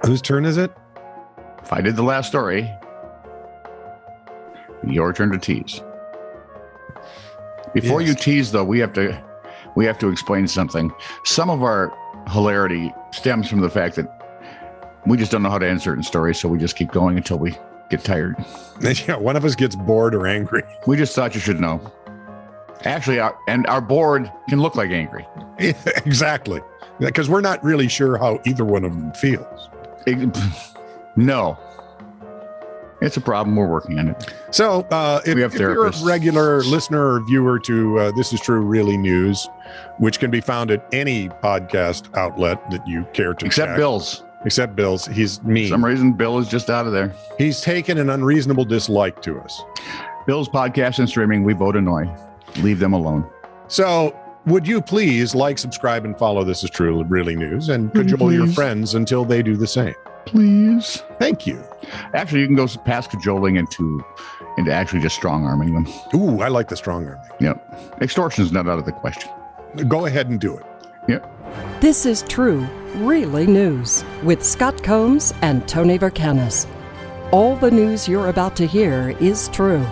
Whose turn is it? If I did the last story, your turn to tease. Before you tease, though, we have to explain something. Some of our hilarity stems from the fact that we just don't know how to end certain stories, so we just keep going until we get tired. Yeah, one of us gets bored or angry. We just thought you should know. Actually, our board can look like angry. Yeah, exactly. Because we're not really sure how either one of them feels. No. It's a problem. We're working on it. So if you're a regular listener or viewer to This Is True Really News, which can be found at any podcast outlet that you care to Except check. Bill's. Except Bill's. He's mean. For some reason, Bill is just out of there. He's taken an unreasonable dislike to us. Bill's podcast and streaming, we vote annoy. Leave them alone. So would you please like, subscribe, and follow This Is True Really News and cajole your friends until they do the same? Please. Thank you. Actually, you can go past cajoling into actually just strong-arming them. Ooh, I like the strong arming. Yep. Extortion is not out of the question. Go ahead and do it. Yep. This is True Really News with Scott Combs and Tony Vercanis. All the news you're about to hear is true,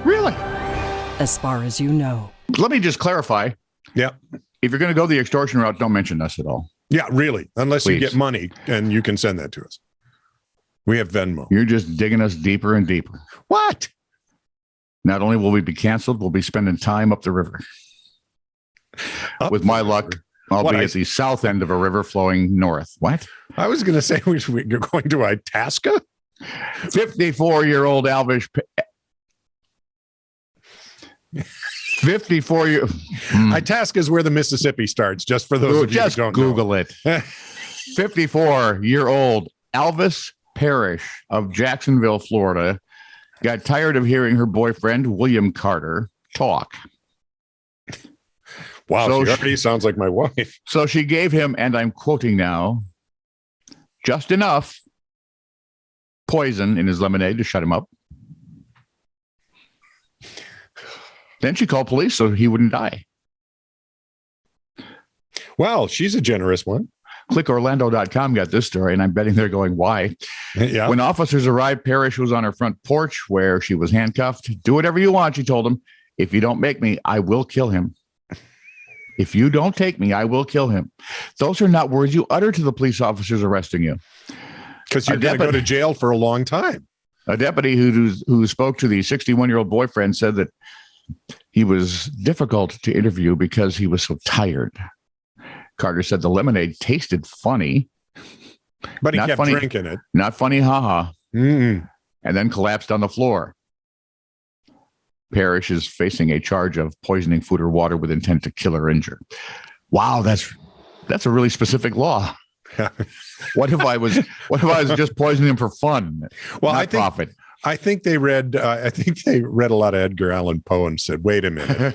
Really? as far as you know. Let me just clarify. Yeah. If you're going to go the extortion route, don't mention us at all. Yeah, really. Unless Please. you get money and you can send that to us. We have Venmo. You're just digging us deeper and deeper. What? Not only will we be canceled, we'll be spending time up the river. With my luck, I'll be at the south end of a river flowing north. What? I was going to say we're going to Itasca? 54-year-old Alvish. 54-year. Itasca is where the Mississippi starts, just for those of you who don't Google know. it. 54-year-old Alvis Parrish of Jacksonville, Florida, got tired of hearing her boyfriend, William Carter, talk. Wow, So she already sounds like my wife. So she gave him, and I'm quoting now, just enough poison in his lemonade to shut him up. Then she called police so he wouldn't die. Well, she's a generous one. ClickOrlando.com got this story, and I'm betting they're going, why? Yeah. When officers arrived, Parrish was on her front porch where she was handcuffed. Do whatever you want, she told him. If you don't make me, I will kill him. If you don't take me, I will kill him. Those are not words you utter to the police officers arresting you. Because you're going to go to jail for a long time. A deputy who spoke to the 61-year-old boyfriend said that he was difficult to interview because he was so tired. Carter said the lemonade tasted funny. But he kept drinking it. Not funny, haha. Mm. And then collapsed on the floor. Parrish is facing a charge of poisoning food or water with intent to kill or injure. Wow, that's a really specific law. What if I was just poisoning him for fun? Well, not profit. I think they read a lot of Edgar Allan Poe and said, wait a minute.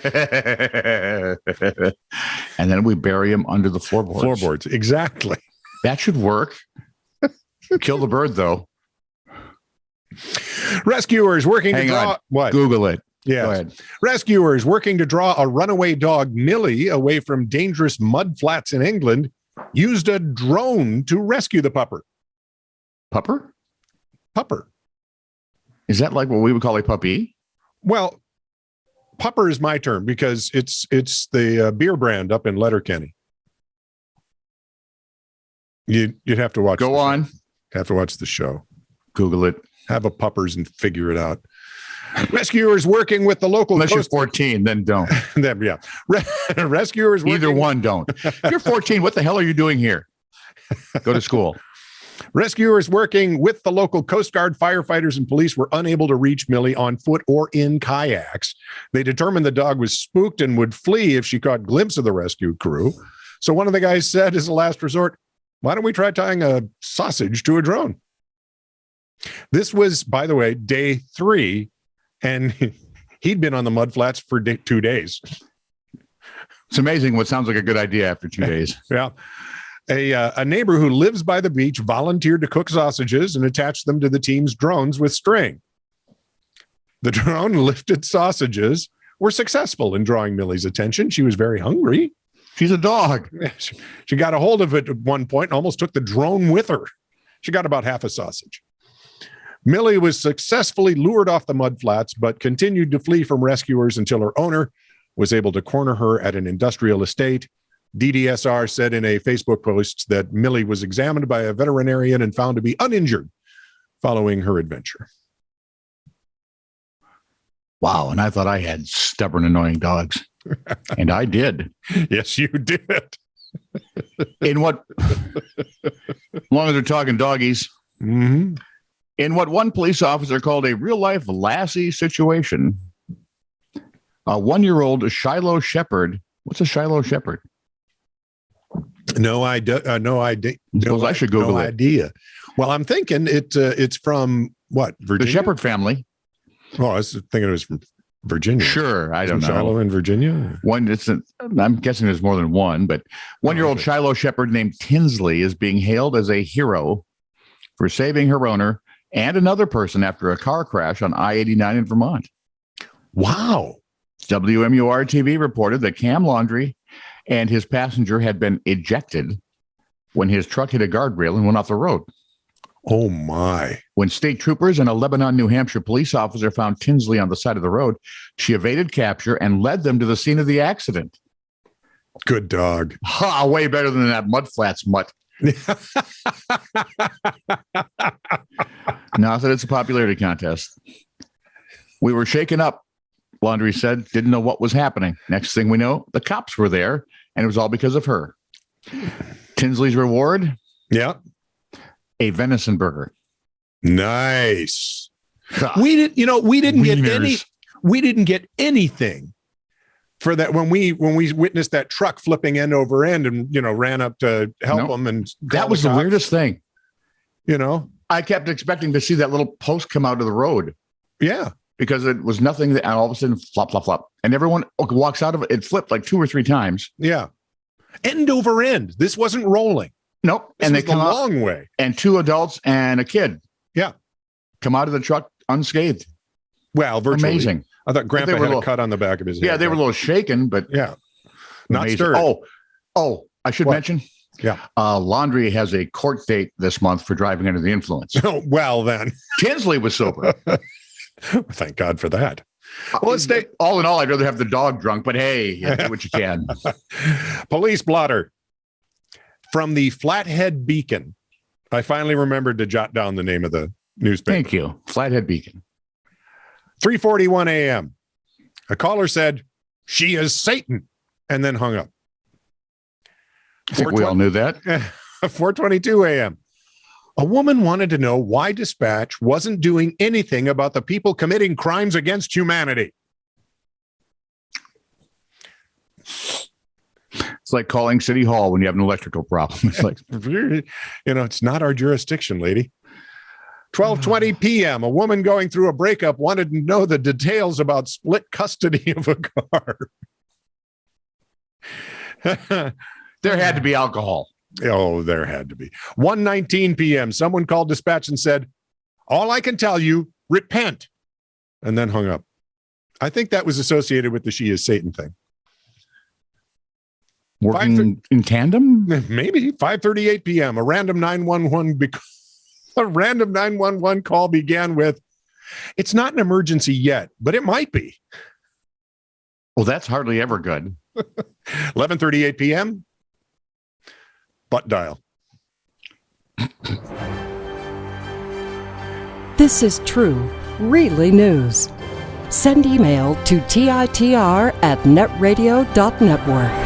And then we bury him under the floorboards. Floorboards, exactly. That should work. Kill the bird, though. Rescuers working Hang to draw on. what? Google it. Yeah. Go ahead. Rescuers working to draw a runaway dog, Millie, away from dangerous mud flats in England, used a drone to rescue the pupper. Pupper? Pupper. Is that like what we would call a puppy? Well, pupper is my term because it's the beer brand up in Letterkenny. You'd have to watch. Go on. Have to watch the show. Google it. Have a puppers and figure it out. Rescuers working with the local. Unless you're 14, then don't. Yeah. Rescuers. Either one don't. If you're 14, what the hell are you doing here? Go to school. Rescuers working with the local Coast Guard, firefighters, and police were unable to reach Millie on foot or in kayaks. They determined the dog was spooked and would flee if she caught a glimpse of the rescue crew. So one of the guys said, as a last resort, why don't we try tying a sausage to a drone? This was, by the way, day 3, and he'd been on the mudflats for 2 days. It's amazing what sounds like a good idea after 2 days. Yeah. A neighbor who lives by the beach volunteered to cook sausages and attach them to the team's drones with string. The drone lifted sausages were successful in drawing Millie's attention. She was very hungry. She's a dog. She got a hold of it at one point and almost took the drone with her. She got about half a sausage. Millie was successfully lured off the mudflats, but continued to flee from rescuers until her owner was able to corner her at an industrial estate. DDSR said in a Facebook post that Millie was examined by a veterinarian and found to be uninjured following her adventure. Wow, and I thought I had stubborn, annoying dogs. And I did. Yes, you did. In what, as long as they're talking doggies, Mm-hmm. in what one police officer called a real-life Lassie situation, a 1-year-old Shiloh Shepherd. What's a Shiloh Shepherd? No idea. Suppose I should Google it. idea. Well, I'm thinking it's from what, Virginia? The Shepherd family. Oh, I was thinking it was from Virginia. Sure, I don't know. Shiloh in Virginia. I'm guessing there's more than one, but 1-year-old Shiloh Shepherd named Tinsley is being hailed as a hero for saving her owner and another person after a car crash on I-89 in Vermont. Wow. WMUR TV reported that Cam Laundrie and his passenger had been ejected when his truck hit a guardrail and went off the road. Oh, my. When state troopers and a Lebanon, New Hampshire police officer found Tinsley on the side of the road, she evaded capture and led them to the scene of the accident. Good dog. Ha, way better than that mudflats mutt. Not that it's a popularity contest. We were shaken up, Laundrie said, didn't know what was happening. Next thing we know, the cops were there, and it was all because of her. Tinsley's reward? Yeah. A venison burger. Nice. We didn't get anything for that when we witnessed that truck flipping end over end and ran up to help them, and that was the weirdest thing. I kept expecting to see that little post come out of the road. Yeah. Because it was nothing that, and all of a sudden flop, flop, flop. And everyone walks out of it. It flipped like 2 or 3 times. Yeah. End over end. This wasn't rolling. Nope. This and they come a long way. And 2 adults and a kid. Yeah. Come out of the truck unscathed. Well, virtually. Amazing. I thought Grandpa had a cut on the back of his head. Yeah, they were a little shaken, but yeah. Not stirred. Oh, I should mention. Yeah. Laundrie has a court date this month for driving under the influence. Oh, well, then. Tinsley was sober. Thank God for that. Well, let's stay. All in all, I'd rather have the dog drunk, but hey, you do what you can. Police blotter from the Flathead Beacon. I finally remembered to jot down the name of the newspaper. Thank you. Flathead Beacon. 3:41 a.m. A caller said, "She is Satan," and then hung up. I think we all knew that. 4:22 a.m. A woman wanted to know why Dispatch wasn't doing anything about the people committing crimes against humanity. It's like calling City Hall when you have an electrical problem. It's like, it's not our jurisdiction, lady. 12:20 p.m. A woman going through a breakup wanted to know the details about split custody of a car. There had to be alcohol. Oh, there had to be. 1:19 p.m. Someone called dispatch and said, "All I can tell you, repent," and then hung up. I think that was associated with the "she is Satan" thing. Working in tandem? Maybe. 5:38 p.m. A random 911 call began with, "It's not an emergency yet, but it might be." Well, that's hardly ever good. 11:38 p.m. Butt dial. This is true, really news. Send email to TiTR@netradio.network.